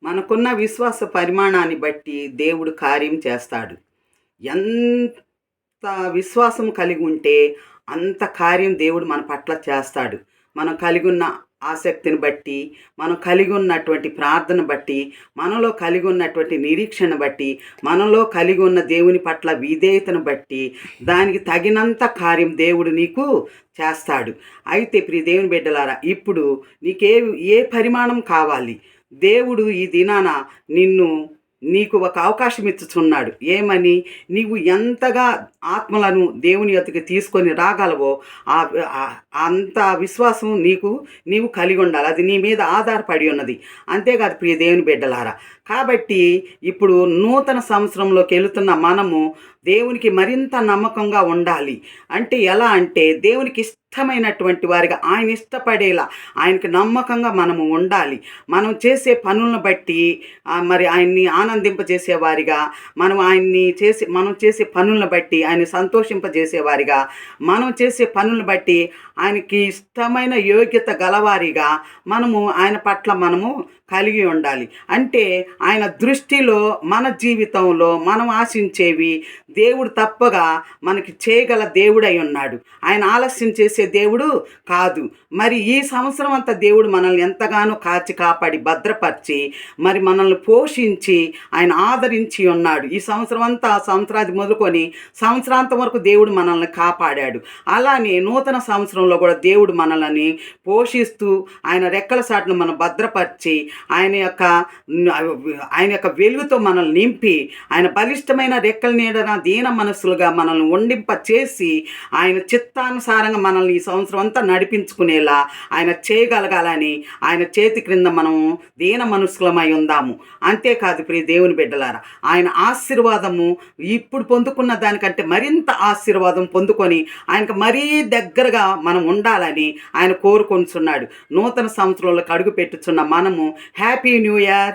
మనకున్న విశ్వాస పరిమాణాన్ని బట్టి దేవుడు కార్యం చేస్తాడు. ఎంత విశ్వాసం కలిగి ఉంటే అంత కార్యం దేవుడు మన పట్ల చేస్తాడు. మనం కలిగి ఉన్న ఆసక్తిని బట్టి, మనం కలిగి ఉన్నటువంటి ప్రార్థన బట్టి, మనలో కలిగి ఉన్నటువంటి నిరీక్షణ బట్టి, మనలో కలిగి ఉన్న దేవుని పట్ల విధేయతను బట్టి, దానికి తగినంత కార్యం దేవుడు నీకు చేస్తాడు. అయితే ప్రియ దేవుని బిడ్డలారా, ఇప్పుడు ఏ పరిమాణం కావాలి? దేవుడు ఈ దినాన నీకు ఒక అవకాశం ఇచ్చుచున్నాడు. ఏమని? నీవు ఎంతగా ఆత్మలను దేవుని యొద్దకు తీసుకొని రాగలవో అంత విశ్వాసం నీవు కలిగి ఉండాలి. అది నీ మీద ఆధారపడి ఉన్నది. అంతేకాదు ప్రియ దేవుని బిడ్డలారా, కాబట్టి ఇప్పుడు నూతన సంవత్సరంలోకి వెళుతున్న మనము దేవునికి మరింత నమ్మకంగా ఉండాలి. అంటే ఎలా అంటే, దేవునికి ఇష్టమైనటువంటి వారిగా, ఆయన ఇష్టపడేలా, ఆయనకి నమ్మకంగా మనము ఉండాలి. మనం చేసే పనులను బట్టి మరి ఆయన్ని ఆనందింపజేసేవారిగా, మనం చేసే పనులను బట్టి ఆయన సంతోషింపజేసేవారిగా, మనం చేసే పనులను బట్టి ఆయనకి ఇష్టమైన యోగ్యత గలవారిగా ఆయన పట్ల మనము కలిగి ఉండాలి. అంటే ఆయన దృష్టిలో మన జీవితంలో మనం ఆశించేవి దేవుడు తప్పగా మనకి చేయగల దేవుడై ఉన్నాడు. ఆయన ఆలస్యం చేసే దేవుడు కాదు. మరి ఈ సంవత్సరం అంతా దేవుడు మనల్ని ఎంతగానో కాచి కాపాడి భద్రపరిచి మరి మనల్ని పోషించి ఆయన ఆదరించి ఉన్నాడు. ఈ సంవత్సరం అంతా, సంవత్సరాది మొదలుకొని సంవత్సరాంతం వరకు దేవుడు మనల్ని కాపాడాడు. అలానే నూతన సంవత్సరంలో కూడా దేవుడు మనల్ని పోషిస్తూ ఆయన రెక్కల సాటును మనం భద్రపరిచి ఆయన యొక్క వెలుగుతో మనల్ని నింపి, ఆయన బలిష్టమైన రెక్కల నీడన దీన మనస్సులుగా మనల్ని వండింప చేసి ఆయన చిత్తానుసారంగా మనల్ని ఈ సంవత్సరం అంతా నడిపించుకునేలా ఆయన చేయగలగాలని ఆయన చేతి క్రింద మనం దీన మనస్సులమై ఉందాము. అంతేకాదు ప్రియ దేవుని బిడ్డలారా, ఆయన ఆశీర్వాదము ఇప్పుడు పొందుకున్న దానికంటే మరింత ఆశీర్వాదం పొందుకొని ఆయనకు మరీ దగ్గరగా మనం ఉండాలని ఆయన కోరుకొనిచున్నాడు. నూతన సంవత్సరంలో అడుగు పెట్టుచున్న మనము హ్యాపీ న్యూ ఇయర్.